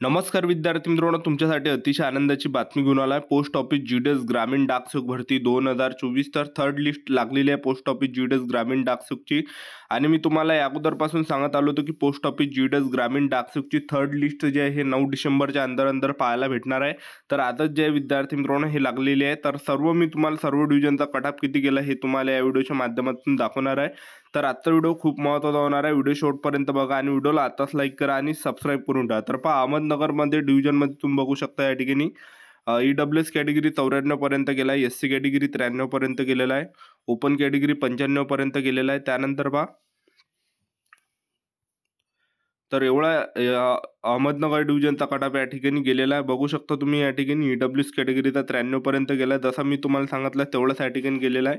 नमस्कार विद्यार्थी मित्रांनो, तुमच्यासाठी अतिशय आनंदाची बातमी घेऊन आलाय. पोस्ट ऑफिस जीडीएस ग्रामीण डाकसेवक भरती 2024 तर थर्ड लिस्ट लागलेली आहे पोस्ट ऑफिस जीडीएस ग्रामीण डाकसेवकची. आणि मी तुम्हाला या अगोदरपासून सांगत आलो होतो की पोस्ट ऑफिस जीडीएस ग्रामीण डाकसेवकची थर्ड लिस्ट जी आहे हे 9 डिसेंबरच्या अंदर पाहायला भेटणार आहे. तर आताच जे विद्यार्थी मित्रांनो हे लागलेली आहे. तर मी तुम्हाला सर्व डिव्हिजनचा कट किती गेला हे तुम्हाला या व्हिडिओच्या माध्यमातून दाखवणार आहे. तर आजचा व्हिडिओ खूप महत्त्वाचा होणार आहे. व्हिडिओ शेवटपर्यंत बघा आणि व्हिडिओला आताच लाईक करा आणि सबस्क्राईब करून ठेवा. तर पहा, अहमदनगरमध्ये डिव्हिजनमध्ये तुम्ही बघू शकता या ठिकाणी ईडब्ल्यूएस कॅटेगरी 94 पर्यंत गेला आहे, एससी कॅटेगरी 93 पर्यंत गेलेला आहे, ओपन कॅटेगरी 95 पर्यंत गेलेला आहे. त्यानंतर पहा, तर एवढा अहमदनगर डिव्हिजनचा कट या ठिकाणी गेलेला आहे. बघू शकता तुम्ही या ठिकाणी ईडब्ल्यूएस कॅटेगरीचा 93 पर्यंत गेला आहे. जसं मी तुम्हाला सांगितलं तेवढंच या ठिकाणी गेलेला आहे.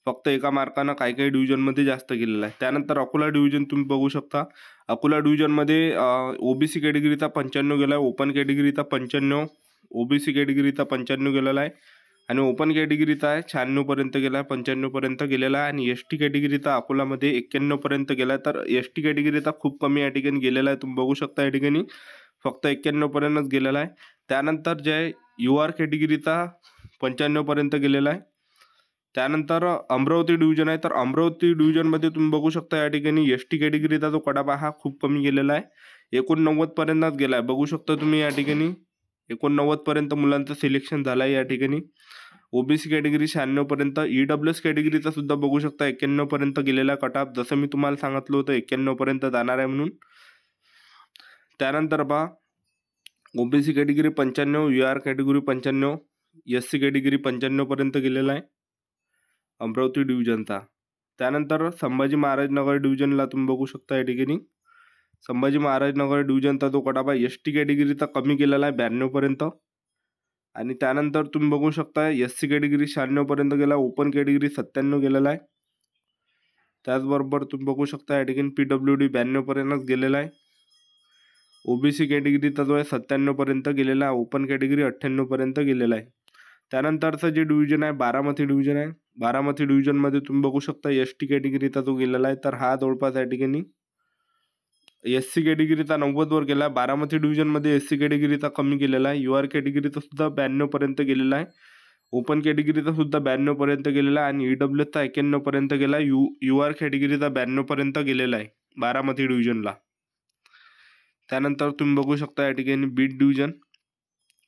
फक्त एका मार्कानं काही डिव्हिजनमध्ये जास्त गेलेला आहे. त्यानंतर अकोला डिव्हिजन तुम्ही बघू शकता. अकोला डिव्हिजनमध्ये ओबीसी कॅटेगरीचा 95 गेला आहे, ओपन कॅटेगरीचा 95, ओबीसी कॅटेगरीचा 95 गेलेला आहे आणि ओपन कॅटेगरीचा आहे 96 पर्यंत गेला आहे, 95 पर्यंत गेलेला आहे. आणि एस टी कॅटेगरीचा अकोलामध्ये 91 पर्यंत गेला आहे. तर एस टी कॅटेगरीचा खूप कमी या ठिकाणी गेलेला आहे. तुम्ही बघू शकता या ठिकाणी फक्त 91 पर्यंतच गेलेला आहे. त्यानंतर जे आहे यू आर कॅटेगरीचा 95 पर्यंत गेलेला आहे. त्यानंतर अमरावती डिव्हिजन आहे. तर अमरावती डिव्हिजनमध्ये तुम्ही बघू शकता या ठिकाणी एस टी कॅटेगरीचा जो कडापा हा खूप कमी गेलेला आहे, 89 पर्यंतच गेला आहे. बघू शकता तुम्ही या ठिकाणी 89 पर्यंत मुलांचं सिलेक्शन झालं आहे या ठिकाणी. ओबीसी कॅटेगरी 96 पर्यंत, ईडब्ल्यूएस कॅटेगरीचा सुद्धा बघू शकता 91 पर्यंत गेलेला कटाप. जसं मी तुम्हाला सांगितलं होतं 91 पर्यंत जाणार आहे म्हणून. त्यानंतर पहा, OBC category 95, U R category 95, S C category 95 पर्यंत गेलेला आहे अमरावती डिव्हिजनचा. त्यानंतर संभाजी महाराजनगर डिव्हिजनला तुम्ही बघू शकता या ठिकाणी संभाजी महाराजनगर डिव्हिजनचा जो कटापा एस टी कॅटेगरीचा कमी केलेला आहे 92 पर्यंत. आणि त्यानंतर तुम्ही बघू शकता एस सी कॅटेगरी 96 पर्यंत गेला, ओपन कॅटेगरी 97 गेलेला आहे. त्याचबरोबर तुम्ही बघू शकता या ठिकाणी PWD 92 पर्यंतच गेलेला आहे. ओबीसी कॅटेगरीचा जो आहे 97 पर्यंत गेलेला आहे, ओपन कॅटेगरी 98 पर्यंत गेलेला आहे. त्यानंतरचं जे डिव्हिजन आहे बारामती डिव्हिजन आहे. बारामती डिव्हिजनमध्ये तुम्ही बघू शकता एस टी कॅटेगरीचा जो गेलेला आहे, तर हा जवळपास या ठिकाणी एस सी कॅटेगरीचा 90 वर गेला. बारामती डिव्हिजनमध्ये एस सी कॅटेगरीचा कमी गेलेला आहे. यू आर कॅटेगरीचा सुद्धा 92 पर्यंत गेलेला आहे, ओपन कॅटेगरीचा सुद्धा 92 पर्यंत गेलेला आहे आणि ईडब्ल्यूएसचा 91 पर्यंत गेला. यू आर कॅटेगरीचा 92 पर्यंत गेलेला आहे बारामती डिव्हिजनला. त्यानंतर तुम्ही बघू शकता या ठिकाणी बीड डिव्हिजन.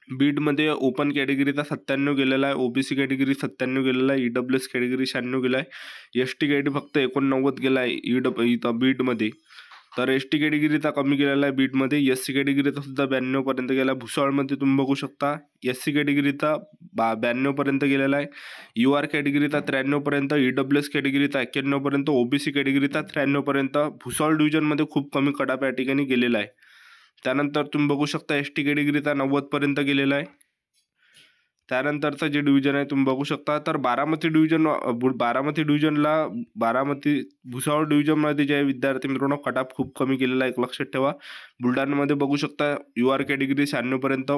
बीडमध्ये ओपन कॅटेगरीचा 97 गेलेला आहे, ओबीसी कॅटेगरी 97 गेलेला आहे, ईडब्ल्यूएस कॅटेगरी 96 गेला आहे, एस टी कॅटेगरी फक्त 89 गेला आहे इथं बीडमध्ये. तर एस टी कॅटेगरीचा कमी गेलेला आहे बीडमध्ये. एस सी कॅटेगरीचा सुद्धा 92 पर्यंत गेला. भुसावळमध्ये तुम्ही बघू शकता एस सी कॅटेगरीचा 92 पर्यंत गेलेला आहे, यू आर कॅटेगरीचा 93 पर्यंत, ईडब्ल्यूएस कॅटेगरीचा 91 पर्यंत, ओबीसी कॅटेगरीचा 93 पर्यंत. भुसावळ डिव्हिजनमध्ये खूप कमी कटाप या ठिकाणी गेलेला आहे. त्यानंतर तुम्ही बघू शकता एस टी कॅटेगरीचा 90 पर्यंत गेलेला आहे. त्यानंतरचं जे डिव्हिजन आहे तुम्ही बघू शकता, तर बारामती डिव्हिजनला भुसावळ डिव्हिजनमध्ये जे विद्यार्थी मित्रांनो कटाप खूप कमी केलेला आहे, एक लक्षात ठेवा. बुलढाण्यामध्ये बघू शकता यू आर कॅटेगरी 96 पर्यंत,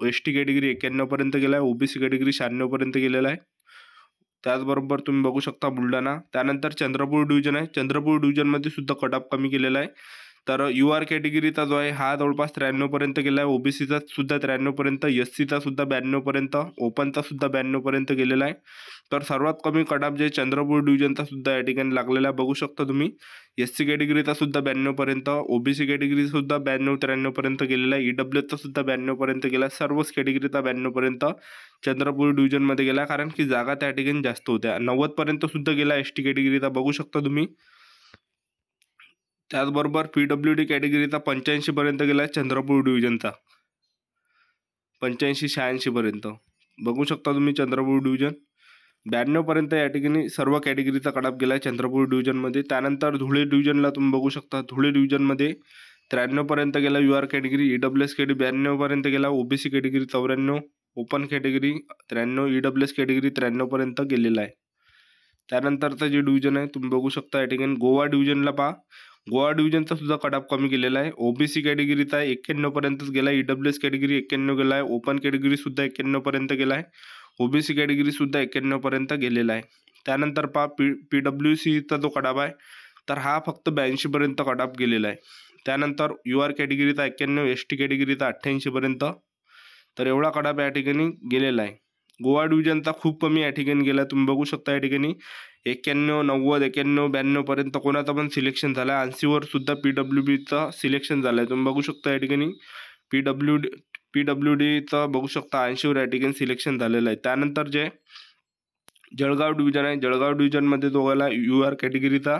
एस टी कॅटेगरी 91 पर्यंत गेला आहे, ओबीसी कॅटेगरी 96 पर्यंत गेलेला आहे. त्याचबरोबर तुम्ही बघू शकता बुलढाणा. त्यानंतर चंद्रपूर डिव्हिजन आहे. चंद्रपूर डिव्हिजनमध्ये सुद्धा कटाप कमी केलेला आहे. तर यू आर कॅटेगरीचा जो आहे हा जवळपास 93 पर्यंत गेला आहे, ओबीसीचा सुद्धा 93 पर्यंत, एस सीचा सुद्धा 92 पर्यंत, ओपनचा सुद्धा 92 पर्यंत गेलेला आहे. तर सर्वात कमी कटाप जे चंद्रपूर डिव्हिजनचा सुद्धा या ठिकाणी लागलेला आहे. बघू शकता तुम्ही एस सी कॅटेगरीचा सुद्धा 92 पर्यंत, ओबीसी कॅटेगरी सुद्धा 92-93 पर्यंत गेलेला आहे, ईडब्ल्यूएसचा सुद्धा 92 पर्यंत गेला. सर्वच कॅटेगरीचा 92 पर्यंत चंद्रपूर डिव्हिजनमध्ये गेला, कारण की जागा त्या ठिकाणी जास्त होत्या. 90 पर्यंत सुद्धा गेला एस टी कॅटेगरीचा, बघू शकता तुम्ही. त्याचबरोबर PWD कॅटेगरीचा 85 पर्यंत गेला चंद्रपूर डिव्हिजनचा, 85-86 पर्यंत. बघू शकता तुम्ही चंद्रपूर डिव्हिजन 92 पर्यंत या ठिकाणी सर्व कॅटेगरीचा कटाप गेला चंद्रपूर डिव्हिजनमध्ये. त्यानंतर धुळे डिव्हिजनला तुम्ही बघू शकता, धुळे डिव्हिजनमध्ये 93 पर्यंत गेला U R category, EWS category 92 पर्यंत गेला, OBC category 94, open category 93, EWS category 93 पर्यंत गेलेला आहे. त्यानंतरचं जे डिव्हिजन आहे तुम्ही बघू शकता या ठिकाणी गोवा डिव्हिजनला पहा. गोवा डिव्हिजनचा सुद्धा कटाप कमी केलेला आहे. ओबीसी कॅटेगरीचा 91 पर्यंतच गेला, ईडब्ल्यूएस कॅटेगरी 91 गेला आहे, ओपन कॅटेगरी सुद्धा 91 पर्यंत गेला आहे, ओबीसी कॅटेगरी सुद्धा 91 पर्यंत गेलेला आहे. त्यानंतर पहा PWCचा जो कटाप आहे तर हा फक्त 82 पर्यंत कटाप गेलेला आहे. त्यानंतर यू आर कॅटेगरीचा 91, एस टी कॅटेगरीचा 88 पर्यंत. तर एवढा कटाप या ठिकाणी गेलेला आहे. गोवा डिव्हिजनचा खूप कमी या ठिकाणी गेला. तुम्ही बघू शकता या ठिकाणी 91, 90, 91, 92 पर्यंत कोणाचा पण सिलेक्शन झाला. 80वर सुद्धा PWDचा सिलेक्शन झालं आहे. तुम्ही बघू शकता या ठिकाणी PWDचा बघू शकता 80वर या ठिकाणी सिलेक्शन झालेलं आहे. त्यानंतर जे जळगाव डिव्हिजन आहे, जळगाव डिव्हिजनमध्ये जो गेला यू आर कॅटेगरीचा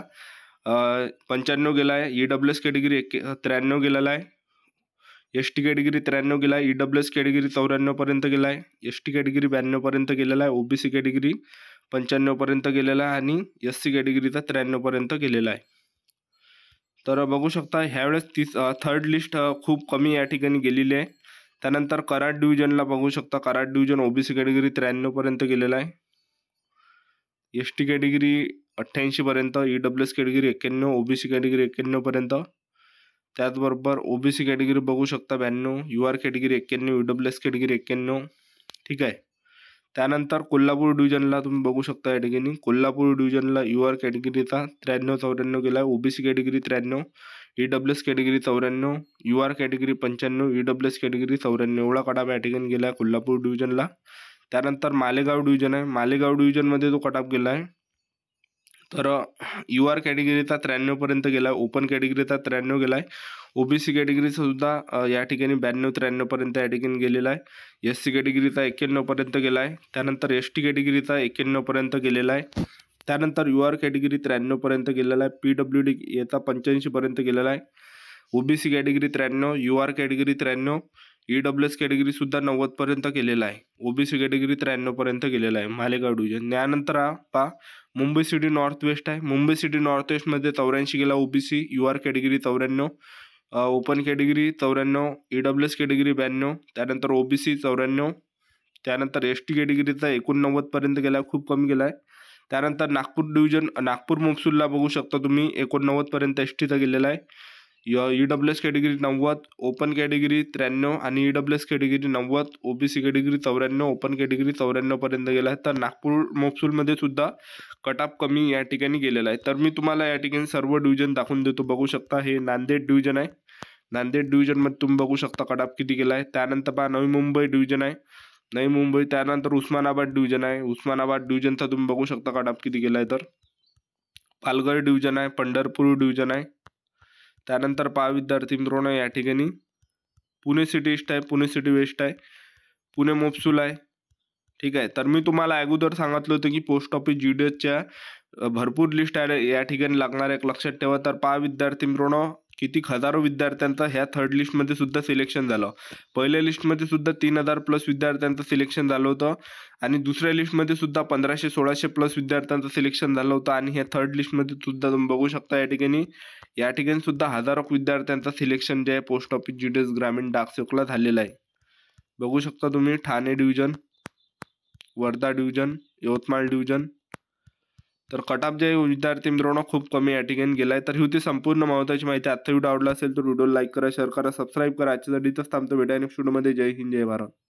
95 गेला आहे, EWS कॅटेगरी 93 गेलेला आहे, एस टी कॅटेगरी 93 गेला आहे, EWS कॅटेगरी 94 पर्यंत गेला आहे, एस टी कॅटेगरी 92 पर्यंत गेलेला आहे, OBC कॅटेगरी 95 पर्यंत गेलेला आहे आणि SC कॅटेगरीचा 93 पर्यंत गेलेला आहे. तर बघू शकता ह्यावेळेस थर्ड लिस्ट खूप कमी या ठिकाणी गेलेली आहे. त्यानंतर कराड डिव्हिजनला बघू शकता, कराड डिव्हिजन OBC कॅटेगरी 93 पर्यंत गेलेला आहे, एस टी कॅटेगरी 88 पर्यंत, EWS कॅटेगरी 91, OBC कॅटेगरी 91 पर्यंत. त्याचबरोबर OBC कॅटेगरी बघू शकता 92, U R category 91, EWS category 91. ठीक आहे. त्यानंतर कोल्हापूर डिव्हिजनला तुम्ही बघू शकता या ठिकाणी कोल्हापूर डिव्हिजनला यू आर कॅटेगरीचा 93, 94 गेला आहे, OBC category 93, EWS category 94, U R category 95, EWS category 94. एवढा कटाप या ठिकाणी गेला आहे कोल्हापूर डिव्हिजनला. त्यानंतर मालेगाव डिव्हिजन आहे, मालेगाव डिव्हिजनमध्ये जो कटाप गेला आहे तर यू आर कॅटेगरीचा 93 पर्यंत गेला आहे, ओपन कॅटेगरीचा 93 गेला आहे, OBC कॅटेगरीचा सुद्धा या ठिकाणी 92, 93 पर्यंत या ठिकाणी गेलेला आहे, SC कॅटेगरीचा 91 पर्यंत गेला आहे. त्यानंतर ST कॅटेगरीचा 91 पर्यंत गेलेला आहे. त्यानंतर यू आर कॅटेगरी 93 पर्यंत गेलेला आहे, PWD याचा 85 पर्यंत गेलेला आहे, OBC category 93, U R category 93, EWS category सुद्धा 90 पर्यंत गेलेला आहे, OBC कॅटेगरी 93 पर्यंत गेलेला आहे मालेगाव डिव्हिजन. त्यानंतर पहा मुंबई सिटी नॉर्थ वेस्ट आहे, मुंबई सिटी नॉर्थ वेस्टमध्ये 84 गेला OBC, U R category 94, open category 94, EWS category 92, त्यानंतर OBC 94, त्यानंतर ST कॅटेगरीचा 89 पर्यंत गेला, खूप कमी गेला आहे. त्यानंतर नागपूर डिव्हिजन, नागपूर मुफसूलला बघू शकता तुम्ही 89 पर्यंत STचा गेलेला आहे, EWS कॅटेगरी 90, ओपन कॅटेगरी 93 आणि EWS category 90, OBC category 94, open category 94 पर्यंत गेला आहे. तर नागपूर मोफसूलमध्ये सुद्धा कटाप कमी या ठिकाणी गेलेला आहे. तर मी तुम्हाला या ठिकाणी सर्व डिव्हिजन दाखवून देतो. बघू शकता हे नांदेड डिव्हिजन आहे, नांदेड डिव्हिजनमध्ये तुम्ही बघू शकता कटाप किती गेला आहे. त्यानंतर पहा नवी मुंबई डिव्हिजन आहे, नवी मुंबई. त्यानंतर उस्मानाबाद डिव्हिजन आहे, उस्मानाबाद डिव्हिजनचा तुम्ही बघू शकता कटाप किती गेला आहे. तर पालघर डिव्हिजन आहे, पंढरपूर डिव्हिजन आहे. त्यानंतर पहा विद्यार्थी मित्रांनो या ठिकाणी पुणे सिटी ईस्ट आहे, पुणे सिटी वेस्ट आहे, पुणे मोफसूल आहे. ठीक आहे. तर मी तुम्हाला अगोदर सांगितलं होतं की पोस्ट ऑफिस GDSच्या भरपूर लिस्ट आहे या ठिकाणी लागणार आहे, लक्षात ठेवा. तर पहा विद्यार्थी मित्रांनो किती हजारो विद्यार्थ्यांचा ह्या थर्ड लिस्टमध्ये सुद्धा सिलेक्शन झालं. पहिल्या लिस्टमध्ये सुद्धा 3000 प्लस विद्यार्थ्यांचं सिलेक्शन झालं होतं आणि दुसऱ्या लिस्टमध्ये सुद्धा 1500, 1600 प्लस विद्यार्थ्यांचं सिलेक्शन झालं होतं आणि ह्या थर्ड लिस्टमध्ये सुद्धा तुम्ही बघू शकता या ठिकाणी सुद्धा हजारो विद्यार्थ्यांचं सिलेक्शन जे आहे पोस्ट ऑफिस GDS ग्रामीण डाकसेवकला झालेलं आहे. बघू शकता तुम्ही Thane division, Wardha division, Yavatmal division. तर कटाप जे विद्यार्थी मित्रांनो खूप कमी या ठिकाणी गेला आहे. तर ही होती संपूर्ण महत्त्वाची माहिती. आजचा व्हिडिओ आवडला असेल तर व्हिडिओला लाईक करा, शेअर करा, सबस्क्राईब करा. आजच्यासाठी इथंच थांबतो. भेटूया नेक्स्ट व्हिडिओमध्ये. जय हिंद, जय भारत.